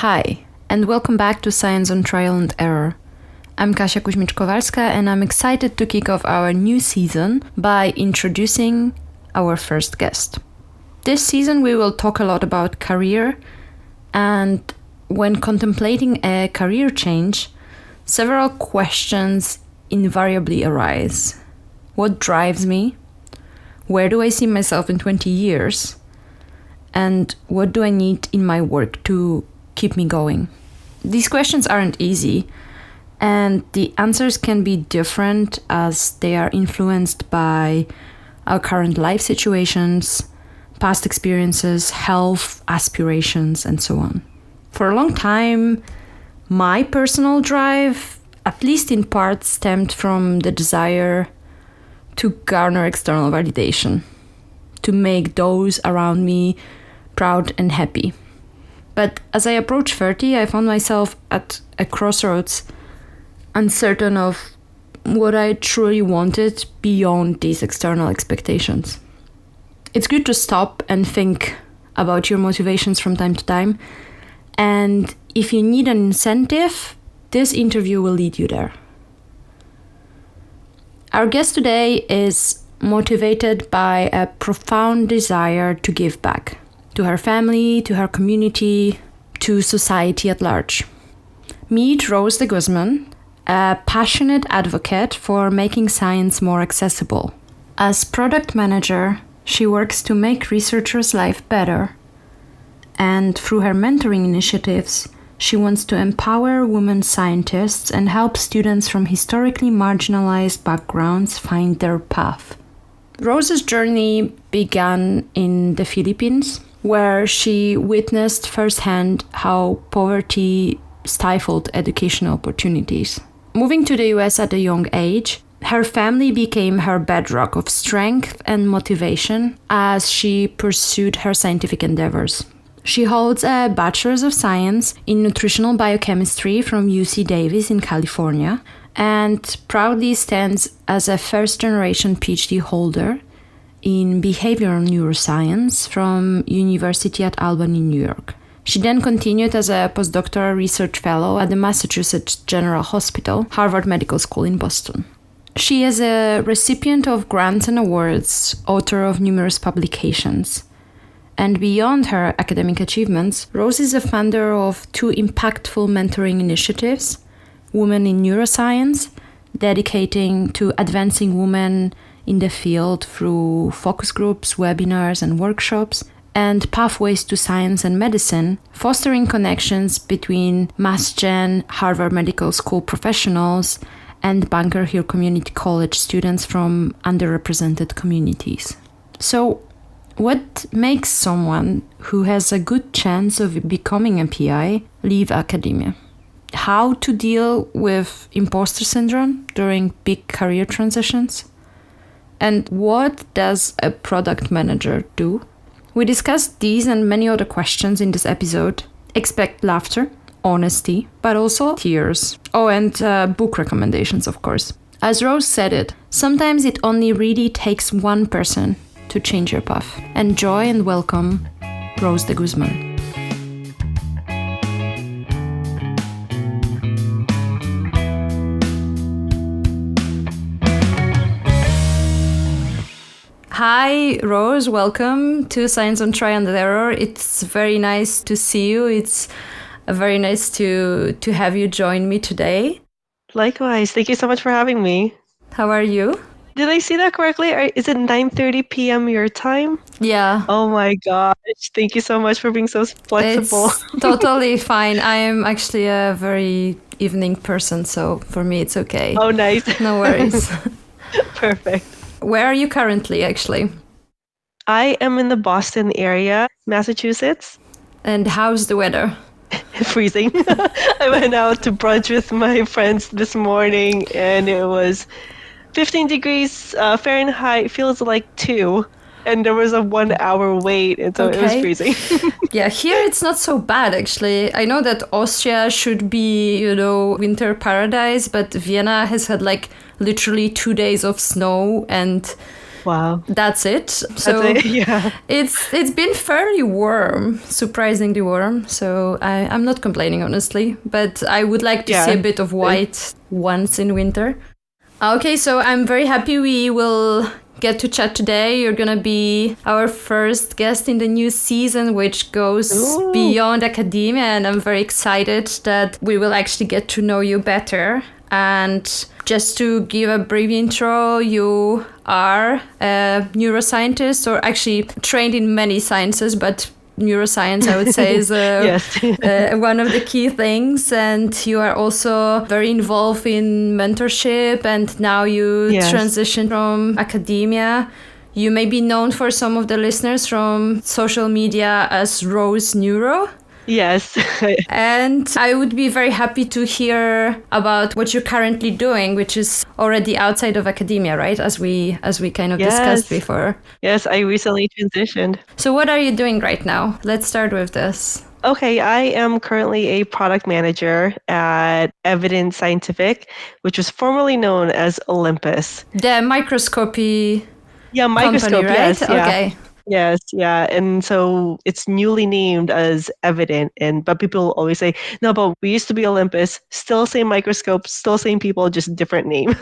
Hi, and welcome back to Science on Trial and Error. I'm Kasia Kuzmicz-Kowalska, and I'm excited to kick off our new season by introducing our first guest. This season we will talk a lot about career, and when contemplating a career change, several questions invariably arise. What drives me? Where do I see myself in 20 years? And what do I need in my work to keep me going? These questions aren't easy, and the answers can be different as they are influenced by our current life situations, past experiences, health, aspirations, and so on. For a long time, my personal drive, at least in part, stemmed from the desire to garner external validation, to make those around me proud and happy. But as I approached 30, I found myself at a crossroads, uncertain of what I truly wanted beyond these external expectations. It's good to stop and think about your motivations from time to time, and if you need an incentive, this interview will lead you there. Our guest today is motivated by a profound desire to give back to her family, to her community, to society at large. Meet Rose De Guzman, a passionate advocate for making science more accessible. As product manager, she works to make researchers' life better, and through her mentoring initiatives, she wants to empower women scientists and help students from historically marginalized backgrounds find their path. Rose's journey began in the Philippines, where she witnessed firsthand how poverty stifled educational opportunities. Moving to the US at a young age, her family became her bedrock of strength and motivation as she pursued her scientific endeavors. She holds a Bachelor's of Science in Nutritional Biochemistry from UC Davis in California and proudly stands as a first-generation Ph.D. holder in behavioral neuroscience from University at Albany, New York. She then continued as a postdoctoral research fellow at the Massachusetts General Hospital, Harvard Medical School in Boston. She is a recipient of grants and awards, author of numerous publications. And beyond her academic achievements, Rose is a founder of two impactful mentoring initiatives, Women in Neuroscience, dedicating to advancing women in the field through focus groups, webinars, and workshops, and Pathways to Science and Medicine, fostering connections between MassGen, Harvard Medical School professionals, and Bunker Hill Community College students from underrepresented communities. So, what makes someone who has a good chance of becoming a PI leave academia? How to deal with imposter syndrome during big career transitions? And what does a product manager do? We discussed these and many other questions in this episode. Expect laughter, honesty, but also tears. Oh, and book recommendations, of course. As Rose said it, sometimes it only really takes one person to change your path. Enjoy and welcome Rose De Guzman. Hi, Rose. Welcome to Science on Trial and Error. It's very nice to see you. It's very nice to have you join me today. Likewise. Thank you so much for having me. How are you? Did I see that correctly? Is it 9:30 p.m. your time? Yeah. Oh my gosh. Thank you so much for being so flexible. It's totally fine. I am actually a very evening person, so for me it's okay. Oh, nice. No worries. Perfect. Where are you currently, actually? I am in the Boston area, Massachusetts. And how's the weather? Freezing. I went out to brunch with my friends this morning, and it was 15 degrees Fahrenheit, feels like 2. And there was a 1 hour wait, and so it was freezing. Yeah, here it's not so bad, actually. I know that Austria should be, winter paradise, but Vienna has had literally 2 days of snow, and Wow. That's it. So Yeah. it's been fairly warm, surprisingly warm. So I'm not complaining, honestly. But I would like to see a bit of white once in winter. Okay, so I'm very happy we will get to chat today. You're gonna be our first guest in the new season, which goes beyond academia, and I'm very excited that we will actually get to know you better. And just to give a brief intro, you are a neuroscientist, or actually trained in many sciences, but neuroscience, I would say, is one of the key things. And you are also very involved in mentorship, and now you transition from academia. You may be known for some of the listeners from social media as Rose Neuro. Yes. And I would be very happy to hear about what you're currently doing, which is already outside of academia, right? As we kind of discussed before. Yes, I recently transitioned. So what are you doing right now? Let's start with this. Okay, I am currently a product manager at Evidence Scientific, which was formerly known as Olympus. The microscopy microscope, company, right? yes. Yeah. Okay. Yes, yeah. And so it's newly named as Evident. But people always say, no, but we used to be Olympus, still same microscope, still same people, just different name.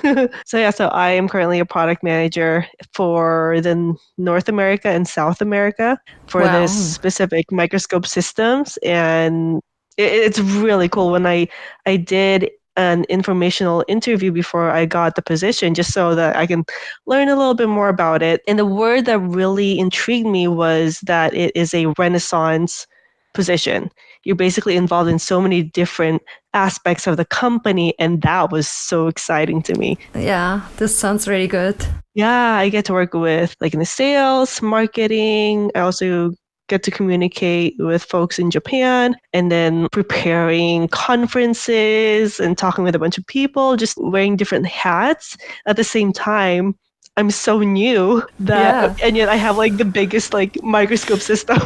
So I am currently a product manager for the North America and South America for this specific microscope systems. And it's really cool. When I did an informational interview before I got the position, just so that I can learn a little bit more about it. And the word that really intrigued me was that it is a renaissance position. You're basically involved in so many different aspects of the company, and that was so exciting to me. Yeah, this sounds really good. Yeah, I get to work with in the sales, marketing. I also get to communicate with folks in Japan, and then preparing conferences and talking with a bunch of people, just wearing different hats. At the same time, I'm so new that, and yet I have the biggest microscope system.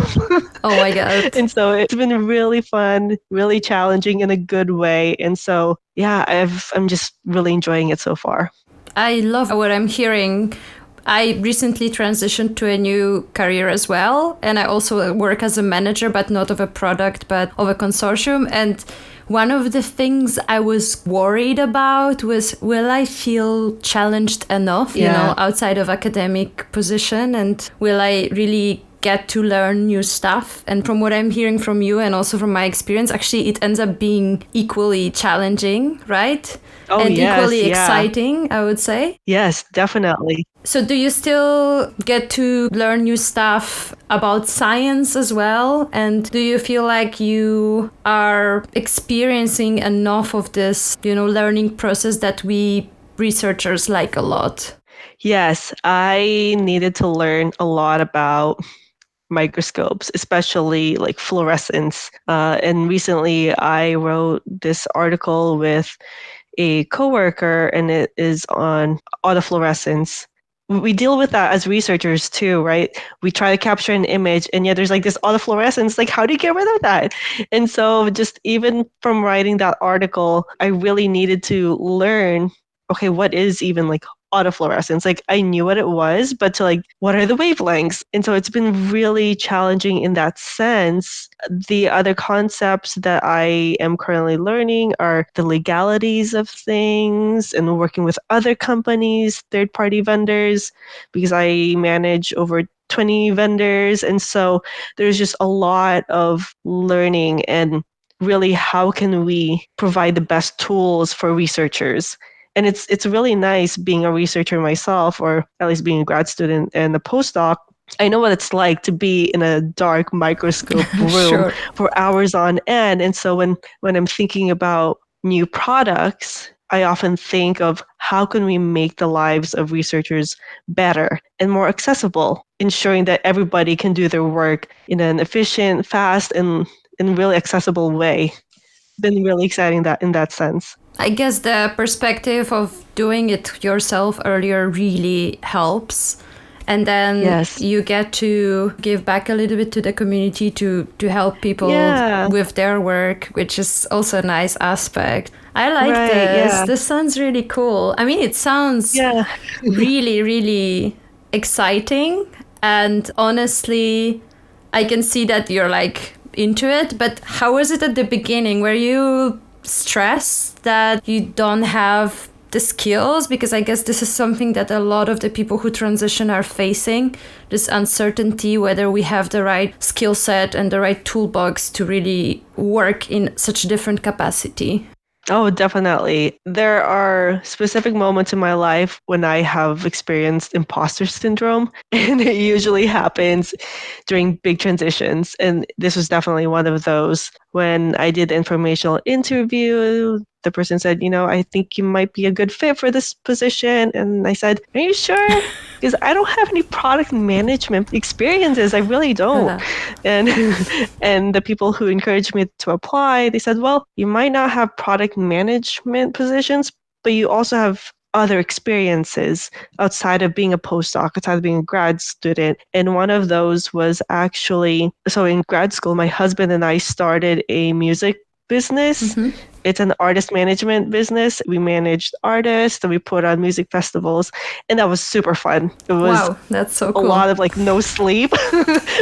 Oh my God. And so it's been really fun, really challenging in a good way. And so, yeah, I'm just really enjoying it so far. I love what I'm hearing. I recently transitioned to a new career as well. And I also work as a manager, but not of a product, but of a consortium. And one of the things I was worried about was, will I feel challenged enough, outside of academic position? And will I really get to learn new stuff? And from what I'm hearing from you and also from my experience, actually it ends up being equally challenging, right? Equally exciting, I would say. Yes, definitely. So do you still get to learn new stuff about science as well? And do you feel like you are experiencing enough of this, learning process that we researchers like a lot? Yes, I needed to learn a lot about microscopes, especially fluorescence. And recently I wrote this article with a coworker, and it is on autofluorescence. We deal with that as researchers too, right? We try to capture an image, and yet there's this autofluorescence. How do you get rid of that? And so just even from writing that article, I really needed to learn, okay, what is even autofluorescence? I knew what it was, but what are the wavelengths? And so it's been really challenging in that sense. The other concepts that I am currently learning are the legalities of things and working with other companies, third-party vendors, because I manage over 20 vendors. And so there's just a lot of learning, and really how can we provide the best tools for researchers? And it's really nice being a researcher myself, or at least being a grad student and a postdoc. I know what it's like to be in a dark microscope room for hours on end. And so when I'm thinking about new products, I often think of how can we make the lives of researchers better and more accessible, ensuring that everybody can do their work in an efficient, fast, and really accessible way. Been really exciting in that sense. I guess the perspective of doing it yourself earlier really helps. And then you get to give back a little bit to the community to help people with their work, which is also a nice aspect. I like this. Yeah. This sounds really cool. I mean, it sounds really, really exciting. And honestly, I can see that you're like into it. But how was it at the beginning? Were you stressed that you don't have the skills? Because I guess this is something that a lot of the people who transition are facing, this uncertainty whether we have the right skill set and the right toolbox to really work in such different capacity. Oh, definitely. There are specific moments in my life when I have experienced imposter syndrome, and it usually happens during big transitions. And this was definitely one of those. When I did the informational interview, the person said, I think you might be a good fit for this position. And I said, are you sure? Because I don't have any product management experiences. I really don't. And and the people who encouraged me to apply, they said, well, you might not have product management positions, but you also have other experiences outside of being a postdoc, outside of being a grad student. And one of those was actually, so in grad school, my husband and I started a music business. Mm-hmm. It's an artist management business. We managed artists and we put on music festivals, and that was super fun. It was Wow, that's so cool. a lot of like no sleep,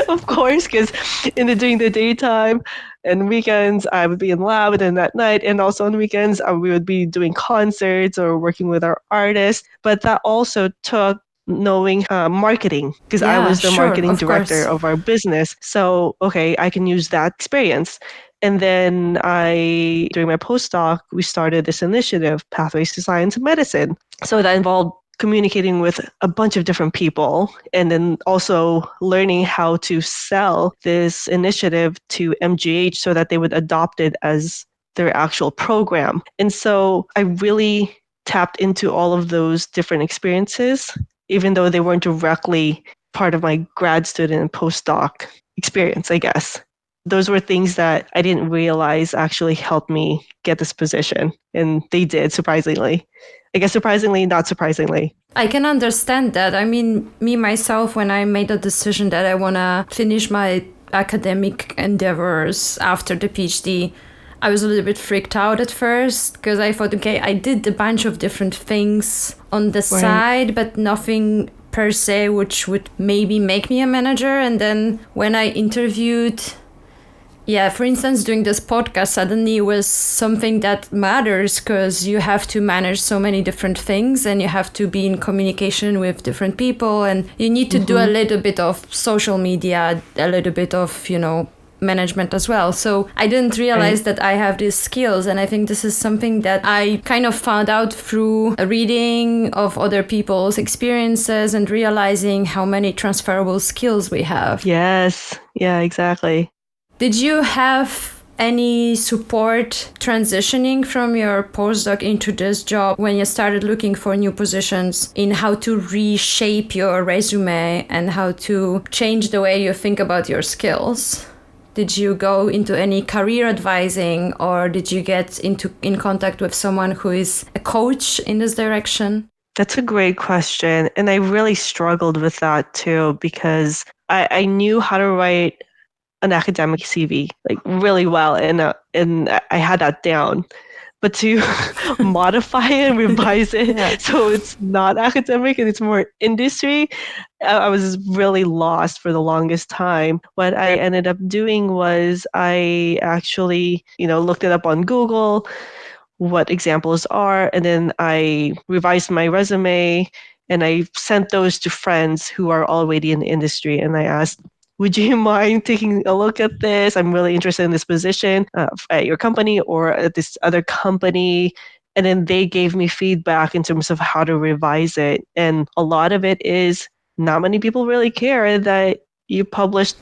of course, because during the daytime and weekends I would be in lab, and then at night and also on weekends we would be doing concerts or working with our artists. But that also took knowing marketing, because I was the marketing director of our business. So, okay, I can use that experience. And then during my postdoc, we started this initiative, Pathways to Science and Medicine. So that involved communicating with a bunch of different people, and then also learning how to sell this initiative to MGH so that they would adopt it as their actual program. And so I really tapped into all of those different experiences, even though they weren't directly part of my grad student and postdoc experience, I guess. Those were things that I didn't realize actually helped me get this position. And they did, surprisingly. I guess surprisingly, not surprisingly. I can understand that. I mean, me myself, when I made a decision that I want to finish my academic endeavors after the PhD, I was a little bit freaked out at first because I thought, okay, I did a bunch of different things on the side, but nothing per se which would maybe make me a manager. And then when I interviewed, for instance, doing this podcast suddenly was something that matters because you have to manage so many different things and you have to be in communication with different people and you need to do a little bit of social media, a little bit of, management as well. So I didn't realize that I have these skills, and I think this is something that I kind of found out through reading of other people's experiences and realizing how many transferable skills we have. Yes. Yeah, exactly. Did you have any support transitioning from your postdoc into this job when you started looking for new positions in how to reshape your resume and how to change the way you think about your skills? Did you go into any career advising, or did you get in contact with someone who is a coach in this direction? That's a great question. And I really struggled with that too, because I knew how to write an academic CV like really well, and I had that down. But to modify it and revise it so it's not academic and it's more industry, I was really lost for the longest time. What I ended up doing was I actually, looked it up on Google, what examples are, and then I revised my resume and I sent those to friends who are already in the industry, and I asked, would you mind taking a look at this? I'm really interested in this position at your company or at this other company. And then they gave me feedback in terms of how to revise it. And a lot of it is not many people really care that you published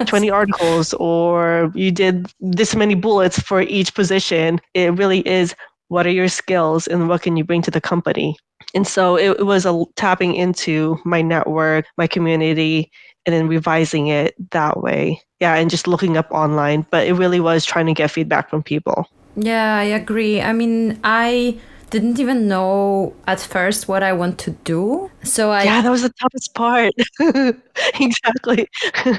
20 articles or you did this many bullets for each position. It really is, what are your skills and what can you bring to the company? And so it was a tapping into my network, my community, and then revising it that way. Yeah, and just looking up online. But it really was trying to get feedback from people. Yeah, I agree. I mean, I didn't even know at first what I want to do. So Yeah, that was the toughest part. Exactly.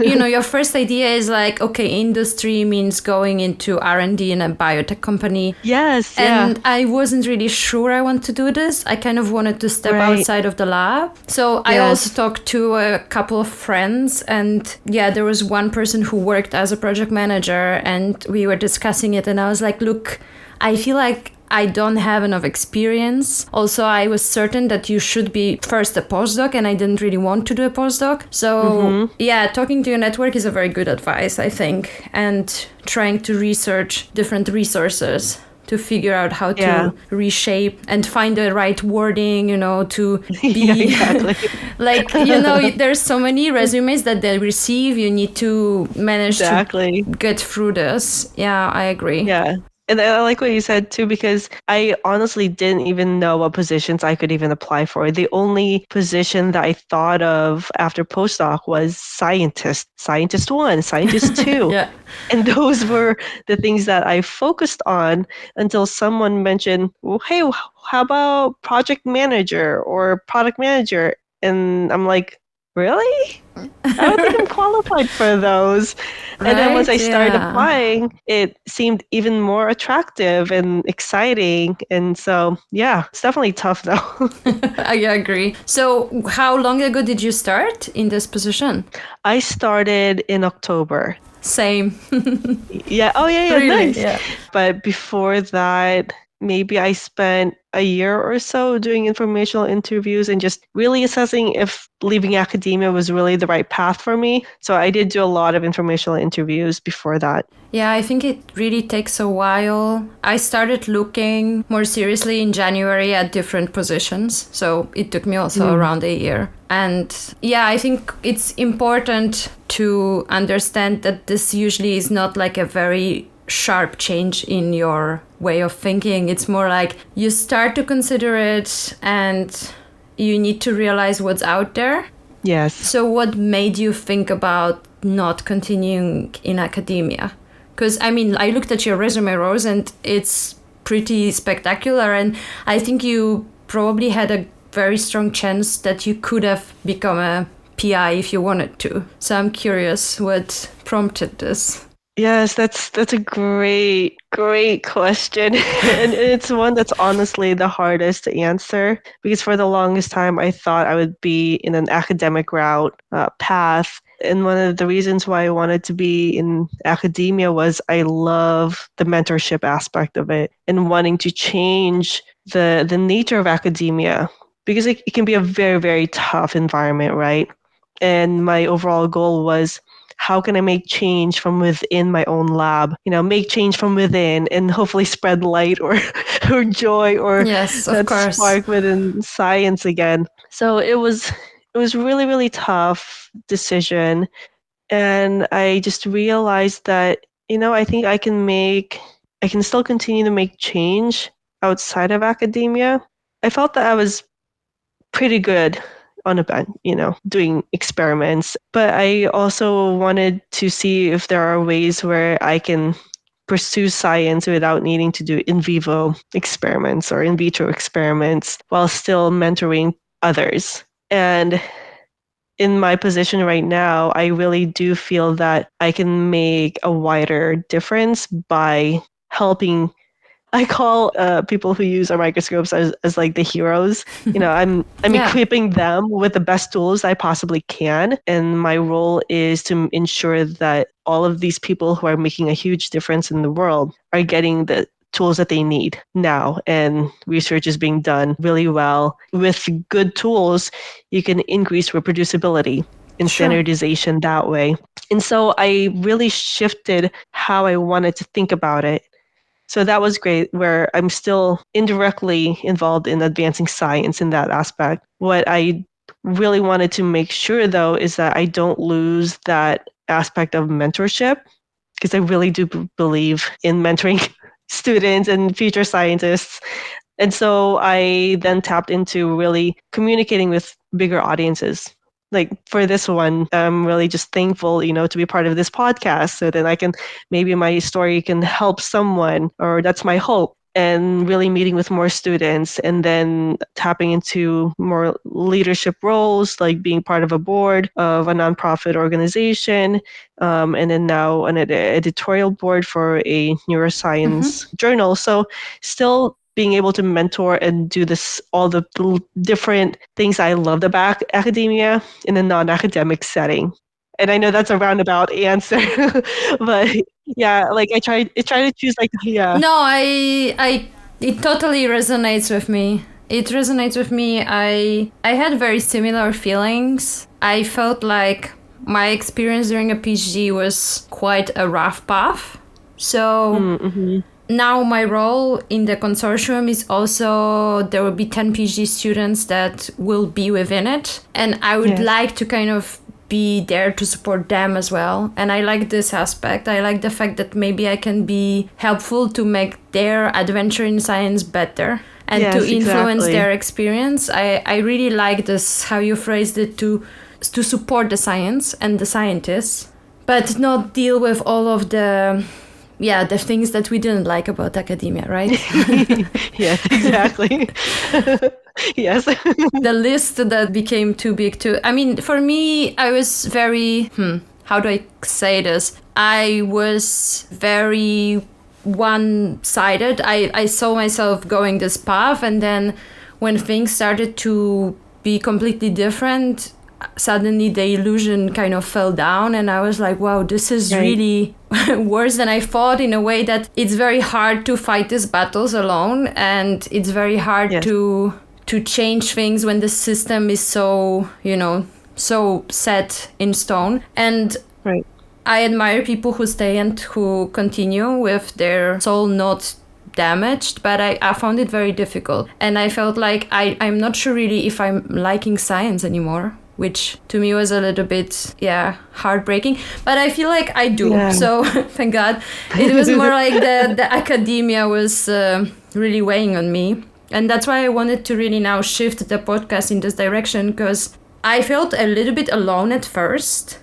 your first idea is like, okay, industry means going into R&D in a biotech company. Yes, yeah. And I wasn't really sure I want to do this. I kind of wanted to step Right. outside of the lab. So I also Yes. talked to a couple of friends, and yeah, there was one person who worked as a project manager, and we were discussing it, and I was like, look, I feel like I don't have enough experience. Also, I was certain that you should be first a postdoc, and I didn't really want to do a postdoc. So, yeah, talking to your network is a very good advice, I think, and trying to research different resources to figure out how to reshape and find the right wording, to be Yeah, exactly. like, there's so many resumes that they receive. You need to manage Exactly. to get through this. Yeah, I agree. Yeah. And I like what you said too, because I honestly didn't even know what positions I could even apply for. The only position that I thought of after postdoc was scientist, scientist one, scientist two. Yeah. And those were the things that I focused on until someone mentioned, well, hey, how about project manager or product manager? And I'm like, really? I don't think I'm qualified for those. And then once I started applying, it seemed even more attractive and exciting. And so, yeah, it's definitely tough though. I agree. So, how long ago did you start in this position? I started in October. Same. Yeah. Oh, yeah, Really? nice. Yeah. But before that, maybe I spent a year or so doing informational interviews and just really assessing if leaving academia was really the right path for me. So I did do a lot of informational interviews before that. Yeah, I think it really takes a while. I started looking more seriously in January at different positions. So it took me also around a year. And yeah, I think it's important to understand that this usually is not like a very sharp change in your way of thinking. It's more like you start to consider it and you need to realize what's out there. Yes. So what made you think about not continuing in academia? Because, I mean, I looked at your resume, Rose, and it's pretty spectacular. And I think you probably had a very strong chance that you could have become a PI if you wanted to. So I'm curious what prompted this. Yes, that's a great question. And it's one that's honestly the hardest to answer because for the longest time I thought I would be in an academic route path. And one of the reasons why I wanted to be in academia was I love the mentorship aspect of it and wanting to change the nature of academia because it can be a very, very tough environment, right? And my overall goal was how can I make change from within my own lab? Make change from within and hopefully spread light or or joy or Yes, of that course. spark within science again. So it was really, really tough decision. And I just realized that, I think I can still continue to make change outside of academia. I felt that I was pretty good on a bench, doing experiments. But I also wanted to see if there are ways where I can pursue science without needing to do in vivo experiments or in vitro experiments while still mentoring others. And in my position right now, I really do feel that I can make a wider difference by helping. I call people who use our microscopes as like the heroes. I'm Yeah. equipping them with the best tools I possibly can, and my role is to ensure that all of these people who are making a huge difference in the world are getting the tools that they need now. And research is being done really well. With good tools, you can increase reproducibility and standardization that way. And so I really shifted how I wanted to think about it. So that was great, where I'm still indirectly involved in advancing science in that aspect. What I really wanted to make sure, though, is that I don't lose that aspect of mentorship, because I really do believe in mentoring students and future scientists. And so I then tapped into really communicating with bigger audiences. Like for this one, I'm really just thankful, to be part of this podcast. So then maybe my story can help someone, or that's my hope, and really meeting with more students, and then tapping into more leadership roles, like being part of a board of a nonprofit organization, and then now an editorial board for a neuroscience journal. So still being able to mentor and do this, all the different things I loved about academia in a non-academic setting. And I know that's a roundabout answer, but yeah, like I try to choose like, yeah. No, it totally resonates with me. It resonates with me. I had very similar feelings. I felt like my experience during a PhD was quite a rough path. So now my role in the consortium is also, there will be 10 PhD students that will be within it. And I would like to kind of be there to support them as well. And I like this aspect. I like the fact that maybe I can be helpful to make their adventure in science better and to influence their experience. I really like this, how you phrased it, to support the science and the scientists, but not deal with all of the things that we didn't like about academia, right? Yes, exactly. Yes. The list that became too big to, I mean, for me, I was very, how do I say this? I was very one-sided. I saw myself going this path, and then when things started to be completely different, suddenly the illusion kind of fell down, and I was like, wow, this is really worse than I thought, in a way that it's very hard to fight these battles alone, and it's very hard to change things when the system is so, so set in stone. And I admire people who stay and who continue with their soul not damaged, but I found it very difficult. And I felt like I'm not sure really if I'm liking science anymore, which to me was a little bit, heartbreaking. But I feel like I do. Yeah. So thank God. It was more like the academia was really weighing on me. And that's why I wanted to really now shift the podcast in this direction, because I felt a little bit alone at first.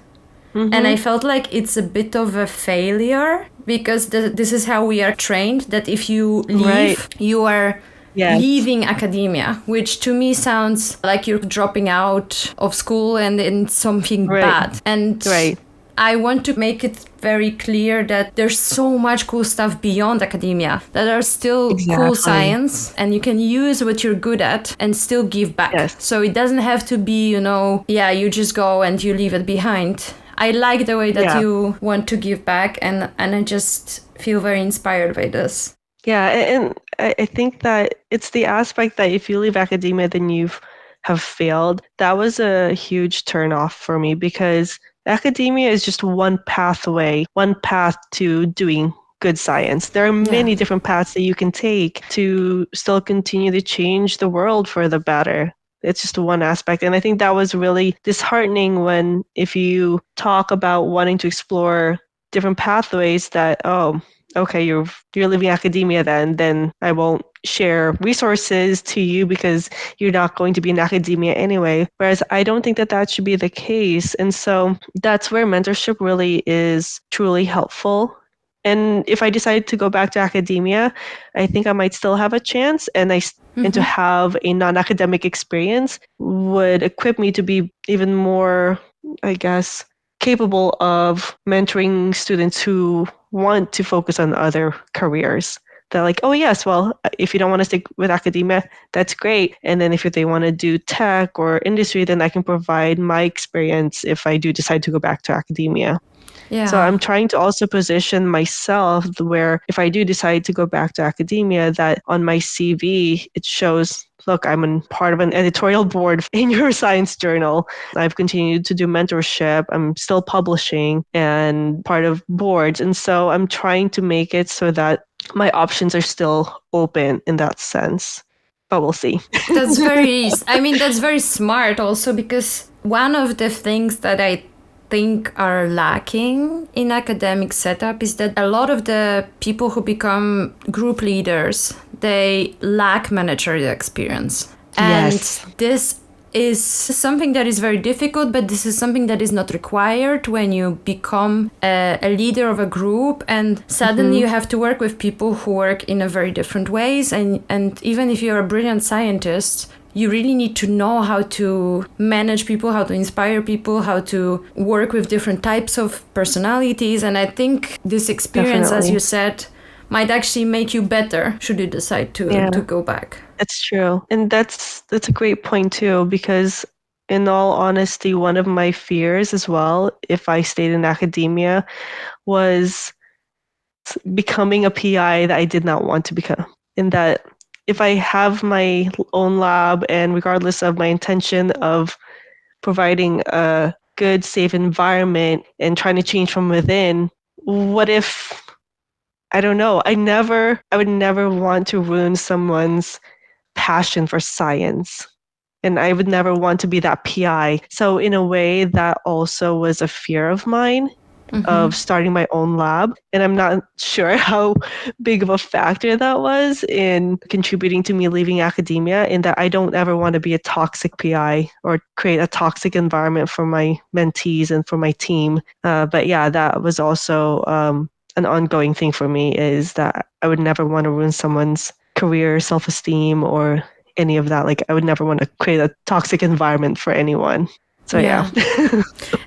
And I felt like it's a bit of a failure, because this is how we are trained, that if you leave, you are leaving academia, which to me sounds like you're dropping out of school and in something bad. And I want to make it very clear that there's so much cool stuff beyond academia that are still cool science, and you can use what you're good at and still give back. So it doesn't have to be, you just go and you leave it behind. I like the way that you want to give back, and I just feel very inspired by this. Yeah, and I think that it's the aspect that if you leave academia, then you have failed. That was a huge turnoff for me, because academia is just one pathway, one path to doing good science. There are many different paths that you can take to still continue to change the world for the better. It's just one aspect. And I think that was really disheartening when, if you talk about wanting to explore different pathways, that, okay, you're leaving academia, then I won't share resources to you because you're not going to be in academia anyway. Whereas I don't think that should be the case. And so that's where mentorship really is truly helpful. And if I decide to go back to academia, I think I might still have a chance, and to have a non-academic experience would equip me to be even more, I guess, capable of mentoring students who want to focus on other careers. They're like, oh yes, well, if you don't want to stick with academia, that's great. And then if they want to do tech or industry, then I can provide my experience if I do decide to go back to academia. Yeah. So I'm trying to also position myself where, if I do decide to go back to academia, that on my CV, it shows, look, I'm part of an editorial board in your science journal. I've continued to do mentorship. I'm still publishing and part of boards. And so I'm trying to make it so that my options are still open in that sense. But we'll see. That's very smart also, because one of the things that I think are lacking in academic setup is that a lot of the people who become group leaders, they lack managerial experience. And this is something that is very difficult, but this is something that is not required when you become a leader of a group, and suddenly you have to work with people who work in a very different ways. And even if you're a brilliant scientist, you really need to know how to manage people, how to inspire people, how to work with different types of personalities. And I think this experience, as you said, might actually make you better should you decide to go back. That's true. And that's a great point too, because in all honesty, one of my fears as well, if I stayed in academia, was becoming a PI that I did not want to become. In that if I have my own lab, and regardless of my intention of providing a good, safe environment and trying to change from within, what if, I don't know, I would never want to ruin someone's passion for science. And I would never want to be that PI. So in a way, that also was a fear of mine of starting my own lab. And I'm not sure how big of a factor that was in contributing to me leaving academia, in that I don't ever want to be a toxic PI or create a toxic environment for my mentees and for my team. But yeah, that was also an ongoing thing for me, is that I would never want to ruin someone's career, self-esteem, or any of that. Like, I would never want to create a toxic environment for anyone. So yeah.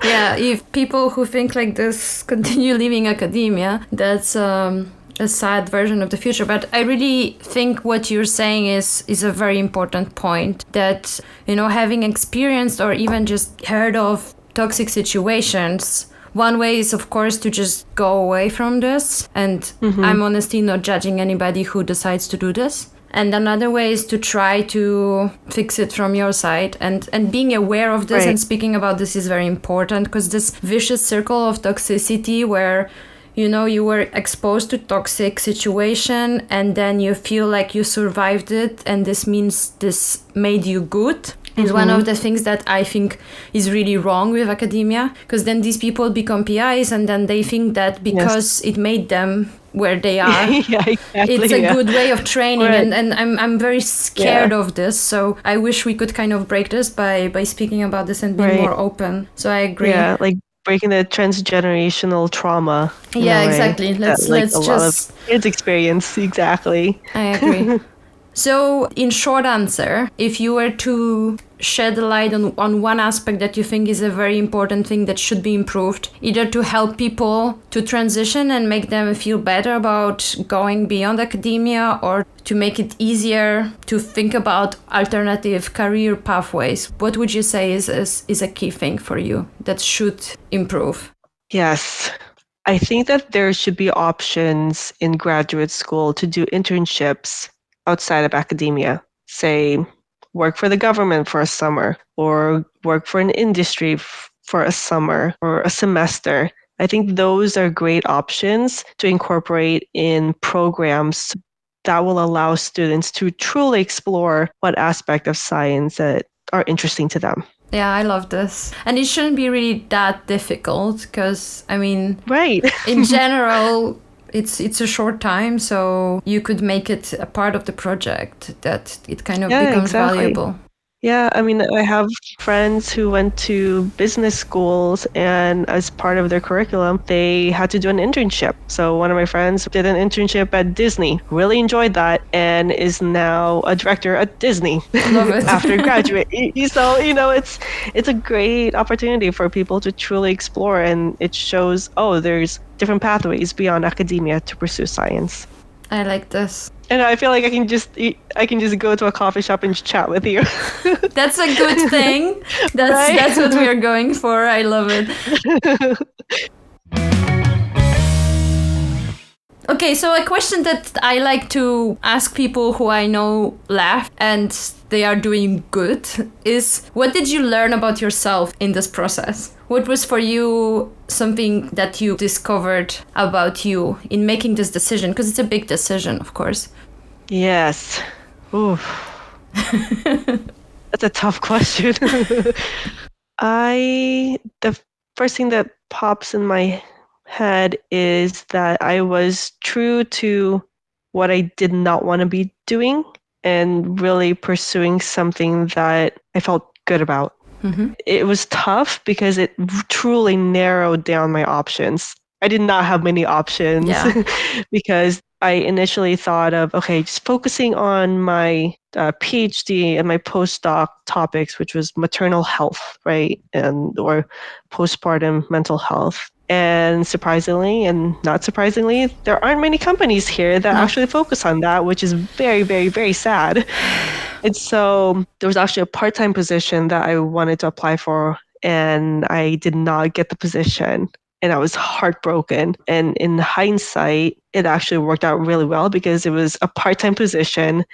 Yeah, if people who think like this continue leaving academia, that's a sad version of the future. But I really think what you're saying is a very important point, that, you know, having experienced or even just heard of toxic situations, one way is, of course, to just go away from this. And I'm honestly not judging anybody who decides to do this. And another way is to try to fix it from your side. And being aware of this and speaking about this is very important, because this vicious circle of toxicity where, you know, you were exposed to toxic situation and then you feel like you survived it and this means this made you good, is one of the things that I think is really wrong with academia, because then these people become PIs and then they think that because it made them where they are, it's a good way of training. And I'm very scared of this. So I wish we could kind of break this by speaking about this and being more open. So I agree. Yeah, like breaking the transgenerational trauma. Yeah, exactly. Let's a lot of kids experience. Exactly. I agree. So, in short answer, if you were to shed a light on one aspect that you think is a very important thing that should be improved, either to help people to transition and make them feel better about going beyond academia, or to make it easier to think about alternative career pathways, what would you say is a key thing for you that should improve? Yes. I think that there should be options in graduate school to do internships outside of academia. Say, work for the government for a summer, or work for an industry for a summer or a semester. I think those are great options to incorporate in programs that will allow students to truly explore what aspect of science that are interesting to them. Yeah, I love this. And it shouldn't be really that difficult, because, I mean, in general, it's a short time, so you could make it a part of the project that it kind of becomes valuable. Yeah, I mean, I have friends who went to business schools, and as part of their curriculum, they had to do an internship. So one of my friends did an internship at Disney, really enjoyed that, and is now a director at Disney. Love it. After graduating. So, you know, it's a great opportunity for people to truly explore, and it shows, there's different pathways beyond academia to pursue science. I like this. And I feel like I can just go to a coffee shop and chat with you. That's a good thing. That's what we are going for. I love it. Okay, so a question that I like to ask people who I know left and they are doing good is, what did you learn about yourself in this process? What was for you something that you discovered about you in making this decision? Because it's a big decision, of course. Yes. Oof. That's a tough question. The first thing that pops in my head is that I was true to what I did not want to be doing, and really pursuing something that I felt good about. It was tough because it truly narrowed down my options. I did not have many options because I initially thought of, okay, just focusing on my PhD and my postdoc topics, which was maternal health, right? Or postpartum mental health. And surprisingly and not surprisingly, there aren't many companies here that actually focus on that, which is very, very, very sad. And so there was actually a part-time position that I wanted to apply for, and I did not get the position. And I was heartbroken. And in hindsight, it actually worked out really well because it was a part-time position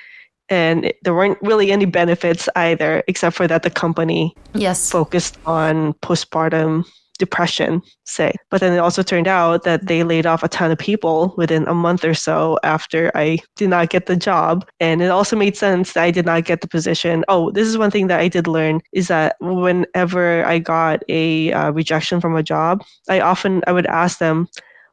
and there weren't really any benefits either, except for that the company focused on postpartum depression, say. But then it also turned out that they laid off a ton of people within a month or so after I did not get the job. And it also made sense that I did not get the position. Oh, this is one thing that I did learn is that whenever I got a rejection from a job, I would ask them,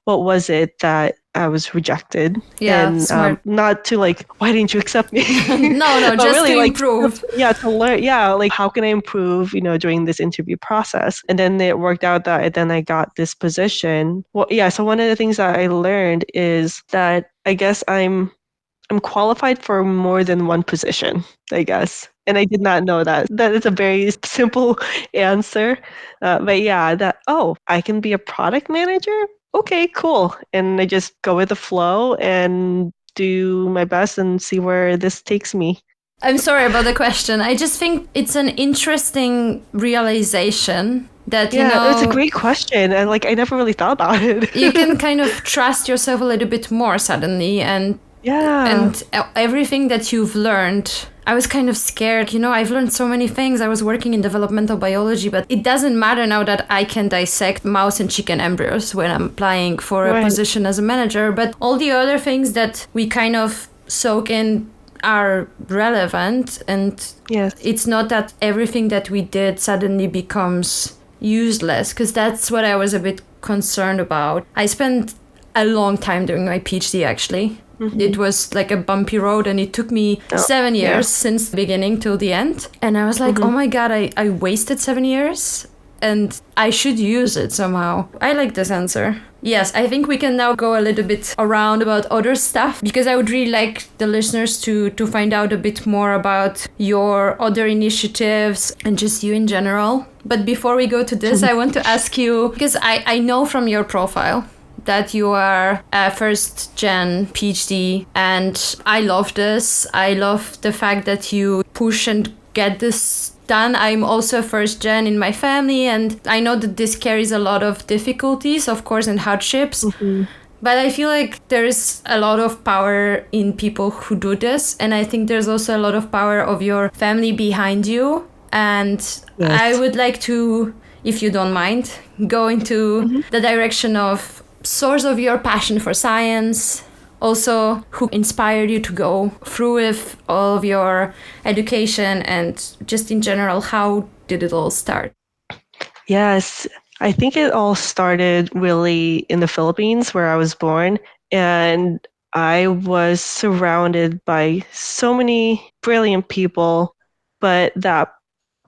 what was it that I was rejected? Yeah, and smart. Not to like, why didn't you accept me? No, just really, to like, improve. To learn. Yeah, like how can I improve? During this interview process. And then it worked out that then I got this position. Well, yeah. So one of the things that I learned is that I guess I'm qualified for more than one position, I guess. And I did not know that. That is a very simple answer. But yeah, I can be a product manager? Okay, cool. And I just go with the flow and do my best and see where this takes me. I'm sorry about the question. I just think it's an interesting realization that, it's a great question. And I never really thought about it. You can kind of trust yourself a little bit more suddenly. And everything that you've learned, I was kind of scared. I've learned so many things. I was working in developmental biology, but it doesn't matter now that I can dissect mouse and chicken embryos when I'm applying for a position as a manager. But all the other things that we kind of soak in are relevant. And it's not that everything that we did suddenly becomes useless, because that's what I was a bit concerned about. I spent a long time doing my PhD, actually. It was like a bumpy road, and it took me 7 years since the beginning till the end. And I was like, oh my God, I wasted 7 years and I should use it somehow. I like this answer. Yes, I think we can now go a little bit around about other stuff, because I would really like the listeners to find out a bit more about your other initiatives and just you in general. But before we go to this, I want to ask you, because I know from your profile that you are a first-gen PhD, and I love this. I love the fact that you push and get this done. I'm also first-gen in my family, and I know that this carries a lot of difficulties, of course, and hardships. But I feel like there is a lot of power in people who do this, and I think there's also a lot of power of your family behind you. And I would like to, if you don't mind, go into the direction of source of your passion for science, also who inspired you to go through with all of your education, and just in general, how did it all start? Yes, I think it all started really in the Philippines, where I was born, and I was surrounded by so many brilliant people, but that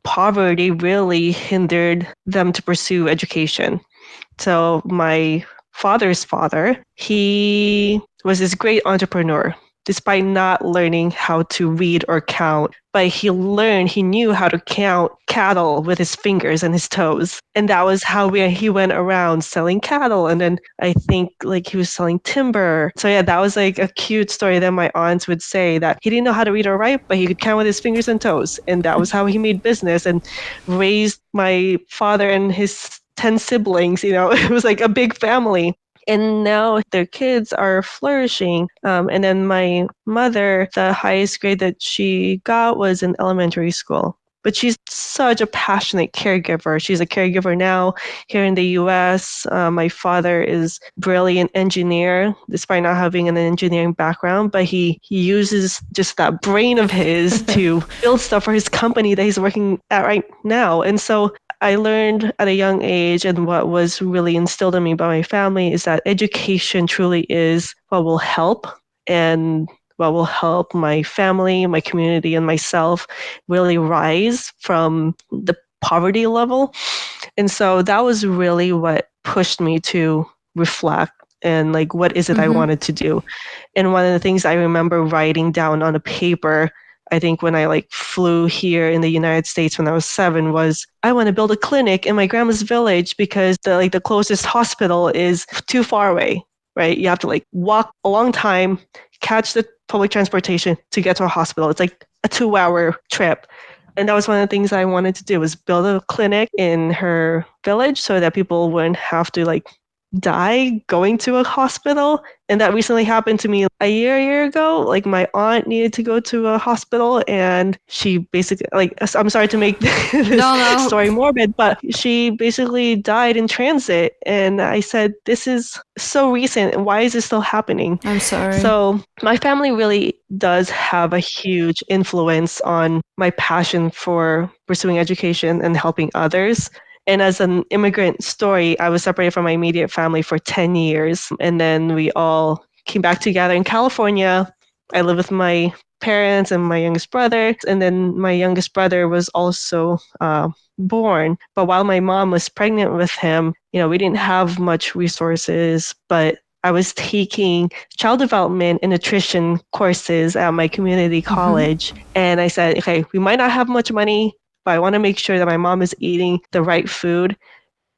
poverty really hindered them to pursue education. So my father's father, he was this great entrepreneur, despite not learning how to read or count. But he knew how to count cattle with his fingers and his toes. And that was how he went around selling cattle. And then I think he was selling timber. So yeah, that was a cute story that my aunts would say, that he didn't know how to read or write, but he could count with his fingers and toes. And that was how he made business and raised my father and his 10 siblings. It was like a big family. And now their kids are flourishing. And then my mother, the highest grade that she got was in elementary school. But she's such a passionate caregiver. She's a caregiver now here in the US. My father is a brilliant engineer, despite not having an engineering background, but he uses just that brain of his to build stuff for his company that he's working at right now. And so I learned at a young age, and what was really instilled in me by my family, is that education truly is what will help. And what will help my family, my community, and myself really rise from the poverty level. And so that was really what pushed me to reflect and like, what is it I wanted to do? And one of the things I remember writing down on a paper, I think when I like flew here in the United States when I was 7, was I want to build a clinic in my grandma's village because the closest hospital is too far away, right? You have to like walk a long time, catch the public transportation to get to a hospital. It's like a 2-hour trip. And that was one of the things I wanted to do, was build a clinic in her village so that people wouldn't have to like die going to a hospital. And that recently happened to me a year ago. Like my aunt needed to go to a hospital and she basically, like, I'm sorry to make this story morbid, but she basically died in transit. And I said, this is so recent. Why is this still happening? I'm sorry. So my family really does have a huge influence on my passion for pursuing education and helping others. And as an immigrant story, I was separated from my immediate family for 10 years. And then we all came back together in California. I lived with my parents and my youngest brother. And then my youngest brother was also born. But while my mom was pregnant with him, we didn't have much resources, but I was taking child development and nutrition courses at my community college. And I said, okay, we might not have much money, but I want to make sure that my mom is eating the right food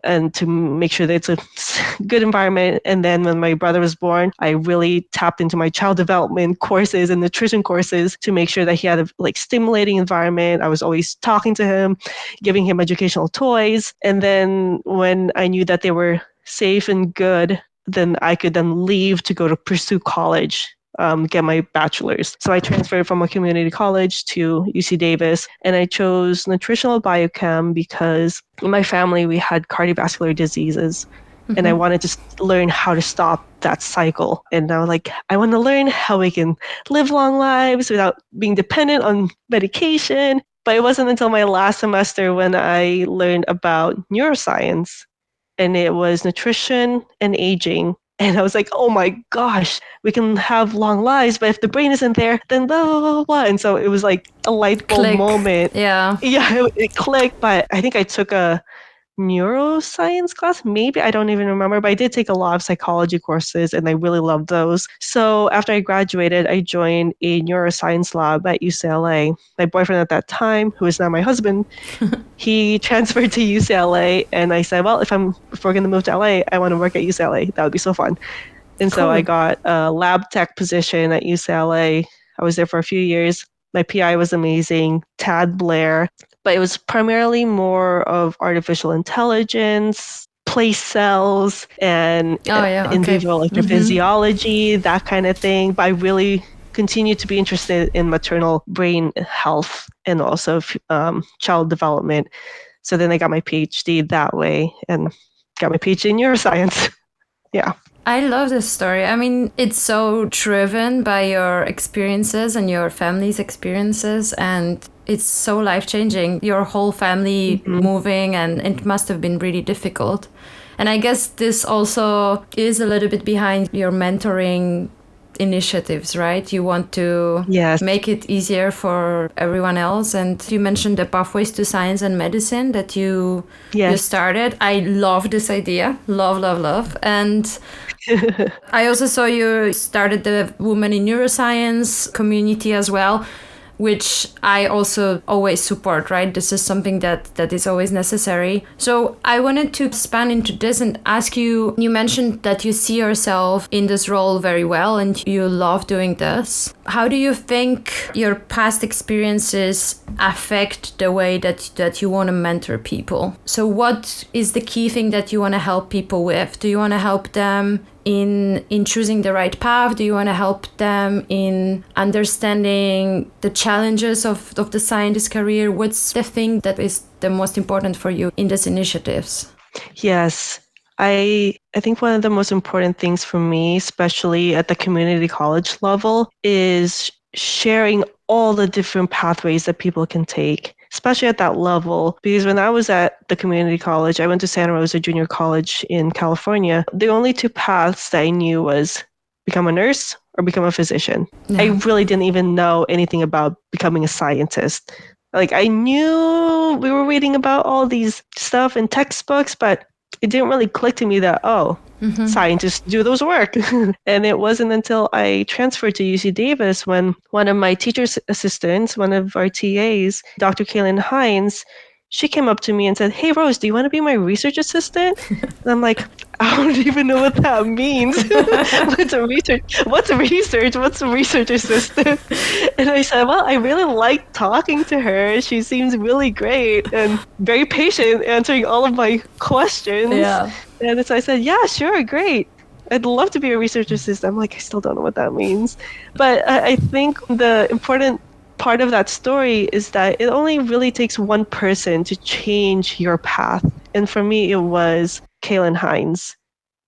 and to make sure that it's a good environment. And then when my brother was born, I really tapped into my child development courses and nutrition courses to make sure that he had a like stimulating environment. I was always talking to him, giving him educational toys. And then when I knew that they were safe and good, then I could then leave to go to pursue college, get my bachelor's. So I transferred from a community college to UC Davis, and I chose nutritional biochem because in my family we had cardiovascular diseases, and I wanted to learn how to stop that cycle. And I was like, I want to learn how we can live long lives without being dependent on medication. But it wasn't until my last semester when I learned about neuroscience, and it was nutrition and aging. And I was like, oh my gosh, we can have long lives, but if the brain isn't there, then blah, blah, blah, blah. And so it was like a light bulb moment. Yeah. Yeah, it clicked. But I think I took a neuroscience class, maybe, I don't even remember, but I did take a lot of psychology courses and I really loved those. So after I graduated, I joined a neuroscience lab at UCLA. My boyfriend at that time, who is now my husband, he transferred to UCLA, and I said, well, if we're going to move to LA, I want to work at UCLA. That would be so fun. And so I got a lab tech position at UCLA. I was there for a few years. My PI was amazing, Tad Blair, but it was primarily more of artificial intelligence, place cells, and in vivo electrophysiology, that kind of thing. But I really continued to be interested in maternal brain health and also child development. So then I got my PhD that way and got my PhD in neuroscience. Yeah. I love this story. I mean, it's so driven by your experiences and your family's experiences, and it's so life-changing. Your whole family moving, and it must have been really difficult. And I guess this also is a little bit behind your mentoring initiatives, right? You want to make it easier for everyone else. And you mentioned the pathways to science and medicine that you started. I love this idea. Love. And I also saw you started the Women in Neuroscience community as well, which I also always support, right? This is something that is always necessary. So I wanted to expand into this and ask you mentioned that you see yourself in this role very well and you love doing this. How do you think your past experiences affect the way that you want to mentor people? So what is the key thing that you want to help people with? Do you want to help them in choosing the right path? Do you want to help them in understanding the challenges of the scientist career? What's the thing that is the most important for you in these initiatives? Yes. I think one of the most important things for me, especially at the community college level, is sharing all the different pathways that people can take, especially at that level. Because when I was at the community college, I went to Santa Rosa Junior College in California. The only two paths that I knew was become a nurse or become a physician. Yeah. I really didn't even know anything about becoming a scientist. Like, I knew we were reading about all these stuff in textbooks, but it didn't really click to me that, scientists do those work. And it wasn't until I transferred to UC Davis when one of my teacher's assistants, one of our TAs, Dr. Kaylin Hines, she came up to me and said, "Hey, Rose, do you want to be my research assistant?" And I'm like, I don't even know what that means. What's a research? What's a research? What's a research assistant? And I said, well, I really like talking to her. She seems really great and very patient, answering all of my questions. Yeah. And so I said, yeah, sure, great. I'd love to be a research assistant. I'm like, I still don't know what that means. But I think the important part of that story is that it only really takes one person to change your path. And for me, it was Kaylin Hines.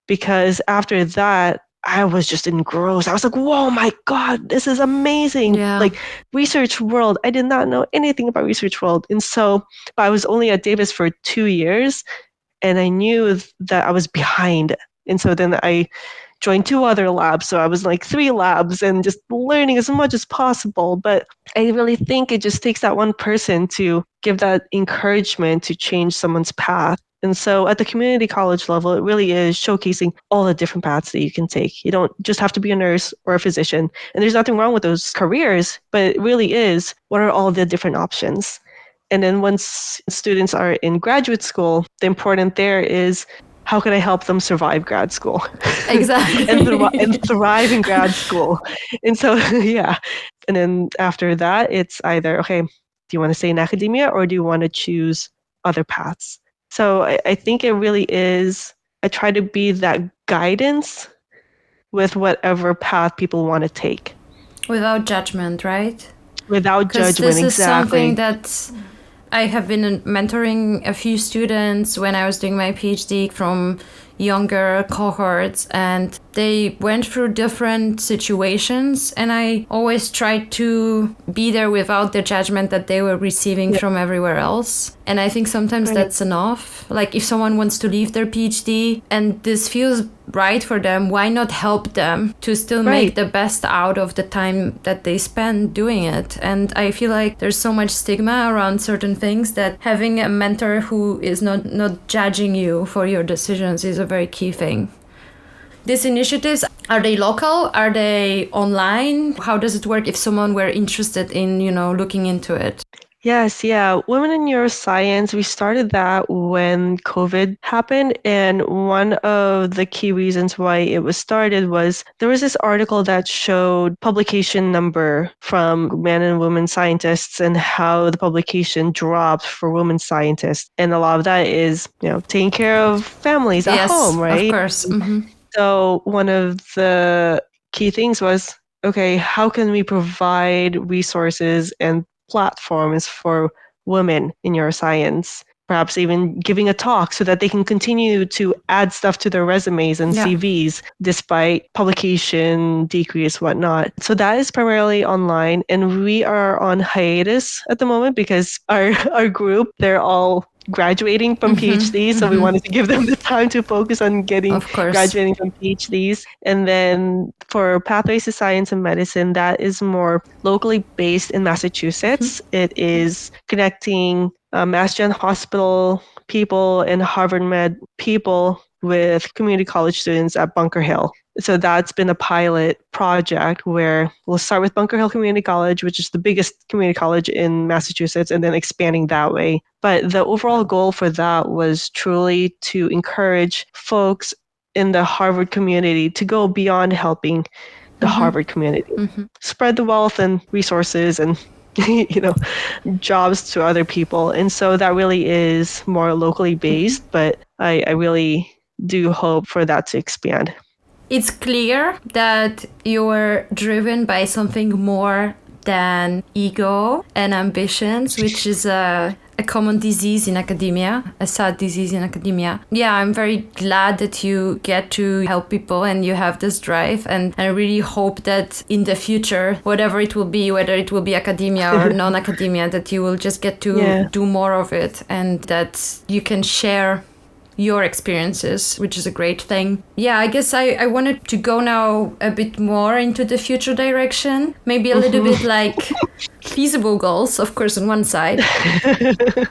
Because after that, I was just engrossed. I was like, whoa, my God, this is amazing. Yeah. Like, research world. I did not know anything about research world. And so I was only at Davis for 2 years, and I knew that I was behind. And so then I joined 2 other labs. So I was like 3 labs and just learning as much as possible. But I really think it just takes that one person to give that encouragement to change someone's path. And so at the community college level, it really is showcasing all the different paths that you can take. You don't just have to be a nurse or a physician. And there's nothing wrong with those careers, but it really is, what are all the different options? And then once students are in graduate school, the important there is, how can I help them survive grad school? Exactly. and thrive in grad school. And so, yeah. And then after that, it's either, okay, do you want to stay in academia or do you want to choose other paths? So I think it really is, I try to be that guidance with whatever path people want to take. Without judgment, right? Without judgment, this is exactly. Something that I have been mentoring a few students when I was doing my PhD from younger cohorts, and they went through different situations, and I always tried to be there without the judgment that they were receiving from everywhere else. And I think sometimes that's enough. Like, if someone wants to leave their PhD and this feels right for them, why not help them to still make the best out of the time that they spend doing it? And I feel like there's so much stigma around certain things that having a mentor who is not judging you for your decisions is a very key thing. These initiatives, are they local? Are they online? How does it work if someone were interested in, looking into it? Yes, yeah. Women in Neuroscience, we started that when COVID happened. And one of the key reasons why it was started was there was this article that showed publication number from men and women scientists and how the publication dropped for women scientists. And a lot of that is, taking care of families at home, right? Of course. Mm-hmm. So one of the key things was, okay, how can we provide resources and platforms for women in neuroscience? Perhaps even giving a talk so that they can continue to add stuff to their resumes and CVs despite publication decrease, whatnot. So that is primarily online, and we are on hiatus at the moment because our group, they're all graduating from PhDs, so we wanted to give them the time to focus on graduating from PhDs. And then for Pathways to Science and Medicine, that is more locally based in Massachusetts. It is connecting Mass Gen Hospital people and Harvard Med people with community college students at Bunker Hill. So that's been a pilot project where we'll start with Bunker Hill Community College, which is the biggest community college in Massachusetts, and then expanding that way. But the overall goal for that was truly to encourage folks in the Harvard community to go beyond helping the Harvard community, spread the wealth and resources and jobs to other people. And so that really is more locally based, but I really do hope for that to expand. It's clear that you're driven by something more than ego and ambitions, which is a common disease in academia, a sad disease in academia. Yeah, I'm very glad that you get to help people and you have this drive. And I really hope that in the future, whatever it will be, whether it will be academia or non-academia, that you will just get to do more of it and that you can share your experiences, which is a great thing. Yeah, I guess I wanted to go now a bit more into the future direction, maybe a little bit like feasible goals, of course, on one side,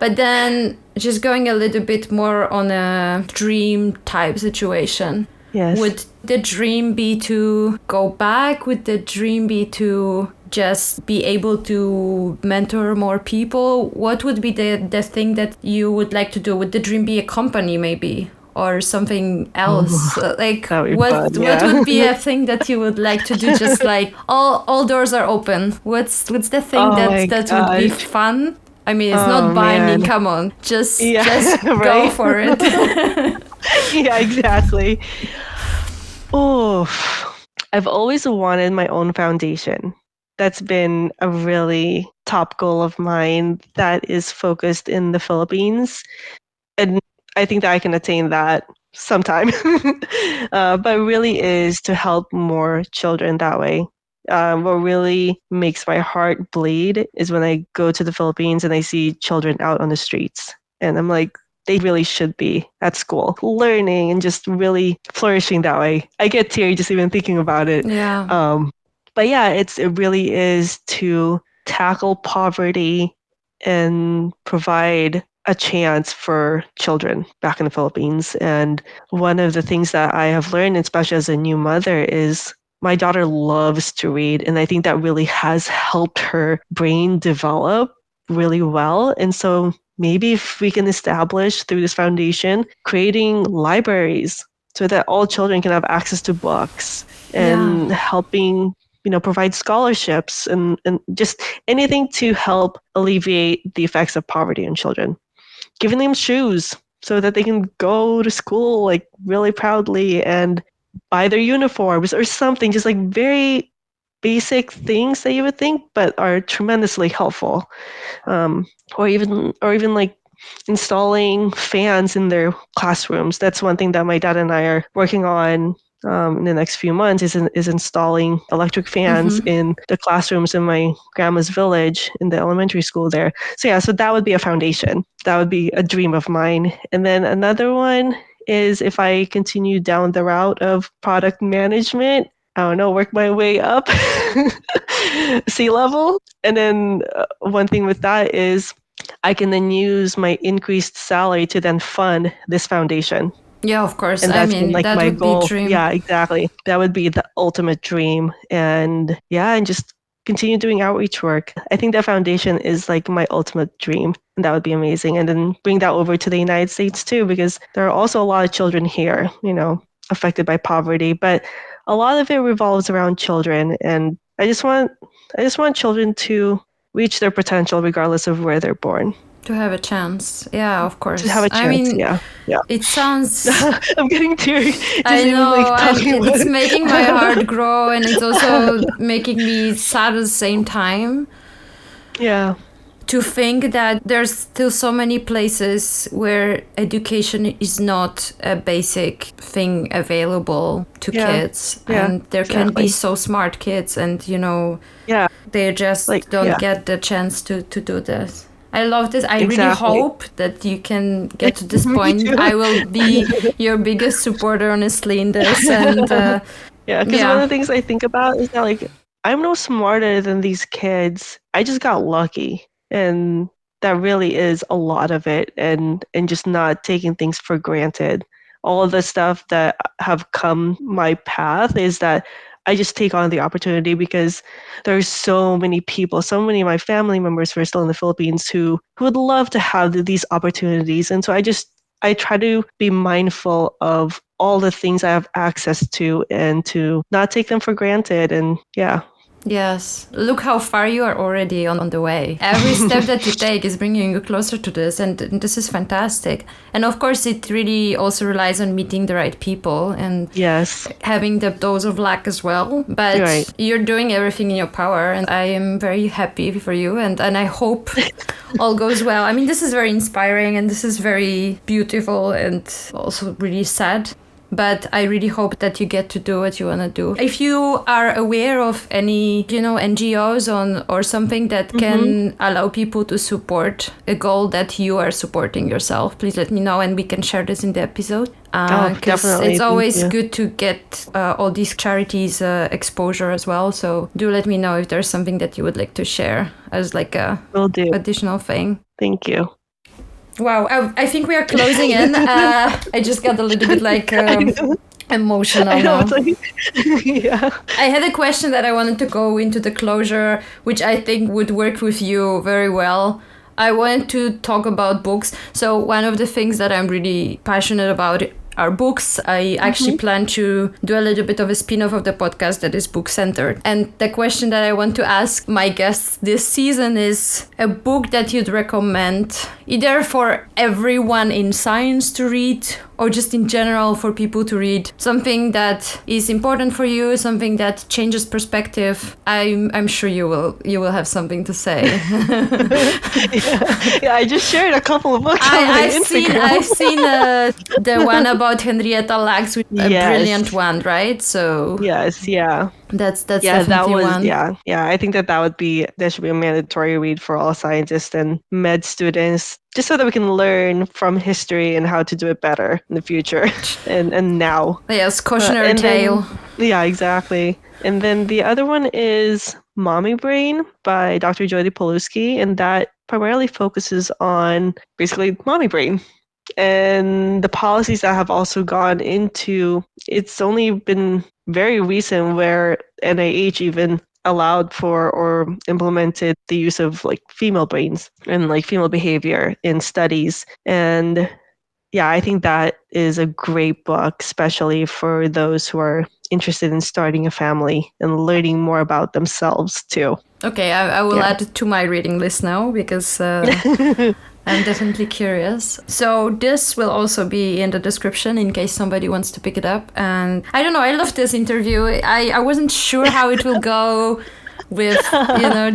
but then just going a little bit more on a dream type situation. Yes. Would the dream be to go back? Would the dream be to just be able to mentor more people? What would be the thing that you would like to do? Would the dream be a company maybe? Or something else? Like what would be a thing that you would like to do? Just like all doors are open. What's the thing that would be fun? I mean, it's not binding. Man. Come on, just right? Go for it. Yeah, exactly. Oh, I've always wanted my own foundation. That's been a really top goal of mine that is focused in the Philippines. And I think that I can attain that sometime. But really is to help more children that way. What really makes my heart bleed is when I go to the Philippines and I see children out on the streets. And I'm like, they really should be at school, learning and just really flourishing that way. I get teary just even thinking about it. Yeah. But yeah, it really is to tackle poverty and provide a chance for children back in the Philippines. And one of the things that I have learned, especially as a new mother, is my daughter loves to read. And I think that really has helped her brain develop really well. And so maybe if we can establish through this foundation, creating libraries so that all children can have access to books and helping provide scholarships and just anything to help alleviate the effects of poverty in children. Giving them shoes so that they can go to school like really proudly and buy their uniforms or something, just like very basic things that you would think, but are tremendously helpful. Or even like installing fans in their classrooms. That's one thing that my dad and I are working on in the next few months is installing electric fans in the classrooms in my grandma's village in the elementary school there. So that would be a foundation. That would be a dream of mine. And then another one is if I continue down the route of product management, I don't know, work my way up C-level. And then one thing with that is I can then use my increased salary to then fund this foundation. Yeah, of course. And that's like that my would goal. Be a dream. Yeah, exactly. That would be the ultimate dream. And just continue doing outreach work. I think that foundation is like my ultimate dream. And that would be amazing. And then bring that over to the United States too, because there are also a lot of children here, affected by poverty. But a lot of it revolves around children. And I just want children to reach their potential regardless of where they're born. To have a chance. Yeah, of course. To have a chance, I mean, yeah. It sounds... I'm getting teary. I know, it's making my heart grow, and it's also making me sad at the same time. Yeah. To think that there's still so many places where education is not a basic thing available to kids. And there can be so smart kids and, they just don't get the chance to do this. I love this. I really hope that you can get to this point. I will be your biggest supporter, honestly, in this. And because one of the things I think about is that, I'm no smarter than these kids. I just got lucky. And that really is a lot of it. And just not taking things for granted. All of the stuff that have come my path is that I just take on the opportunity because there's so many people, so many of my family members who are still in the Philippines who would love to have these opportunities. And so I try to be mindful of all the things I have access to and to not take them for granted. And Yes. Look how far you are already on the way. Every step that you take is bringing you closer to this, and this is fantastic. And of course, it really also relies on meeting the right people and having the dose of luck as well. But you're doing everything in your power, and I am very happy for you, and I hope all goes well. I mean, this is very inspiring, and this is very beautiful and also really sad. But I really hope that you get to do what you want to do. If you are aware of any, NGOs or something that can allow people to support a goal that you are supporting yourself, please let me know and we can share this in the episode. Definitely. It's always good to get all these charities exposure as well. So do let me know if there's something that you would like to share as like a additional thing. Thank you. Wow, I think we are closing in. I just got a little bit like emotional now. Yeah. I had a question that I wanted to go into the closure, which I think would work with you very well. I wanted to talk about books. So one of the things that I'm really passionate about are books. I actually plan to do a little bit of a spin-off of the podcast that is book-centered. And the question that I want to ask my guests this season is a book that you'd recommend either for everyone in science to read or just in general for people to read. Something that is important for you, something that changes perspective. I'm sure you will have something to say. Yeah, I just shared a couple of books on my Instagram. I've seen the one about Henrietta Lacks, a brilliant one, right? So yes, yeah. That's definitely one. Yeah. I think that should be a mandatory read for all scientists and med students, just so that we can learn from history and how to do it better in the future and now. Yes, cautionary tale. Yeah, exactly. And then the other one is Mommy Brain by Dr. Jody Poluski, and that primarily focuses on basically mommy brain and the policies that have also gone into. It's only been very recent where NIH even allowed for or implemented the use of like female brains and like female behavior in studies. And yeah, I think that is a great book, especially for those who are interested in starting a family and learning more about themselves too. Okay, I will add it to my reading list now because I'm definitely curious. So this will also be in the description in case somebody wants to pick it up. And I don't know, I love this interview. I wasn't sure how it will go with,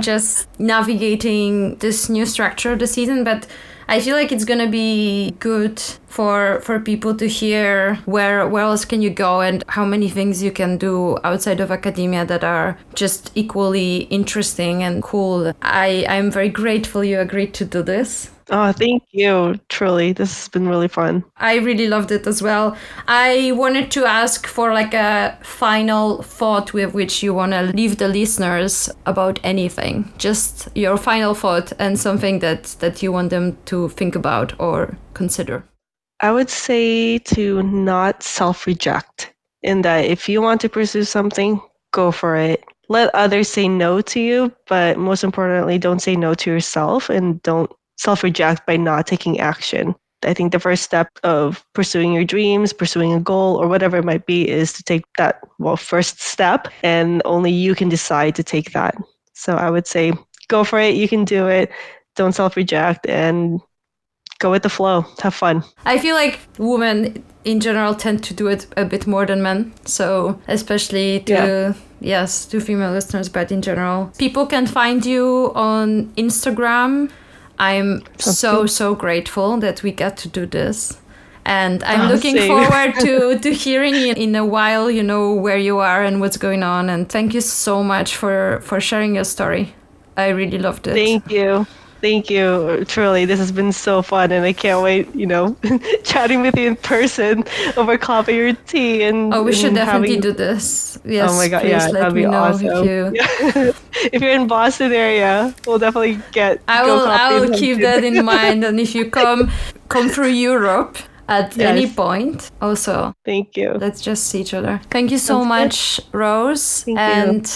just navigating this new structure of the season, but I feel like it's gonna be good for people to hear where else can you go and how many things you can do outside of academia that are just equally interesting and cool. I'm very grateful you agreed to do this. Oh, thank you. Truly, this has been really fun. I really loved it as well. I wanted to ask for like a final thought with which you want to leave the listeners about anything. Just your final thought and something that you want them to think about or consider. I would say to not self-reject, in that if you want to pursue something, go for it. Let others say no to you, but most importantly, don't say no to yourself and don't self-reject by not taking action. I think the first step of pursuing your dreams, pursuing a goal, or whatever it might be, is to take that first step, and only you can decide to take that. So I would say go for it, you can do it, don't self-reject, and go with the flow, have fun. I feel like women in general tend to do it a bit more than men, so especially to female listeners, but in general. People can find you on Instagram. I'm so grateful that we got to do this. And I'm looking forward to hearing you in a while, where you are and what's going on. And thank you so much for sharing your story. I really loved it. Thank you. Thank you. Truly, this has been so fun, and I can't wait, chatting with you in person over coffee or tea. And we should definitely do this. Yes. Oh my God, please let me know awesome. If you're in Boston area, we'll definitely I will keep that in mind, and if you come through Europe at any point, also. Thank you. Let's just see each other. Thank you so much, Rose, and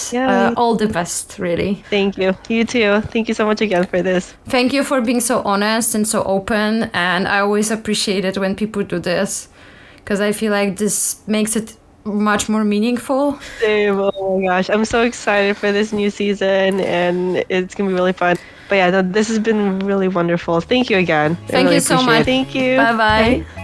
all the best, really. Thank you. You too. Thank you so much again for this. Thank you for being so honest and so open, and I always appreciate it when people do this, because I feel like this makes it much more meaningful. Same. Oh my gosh, I'm so excited for this new season, and it's gonna be really fun. But this has been really wonderful. Thank you again. Thank you so much. Thank you. Bye-bye. Bye.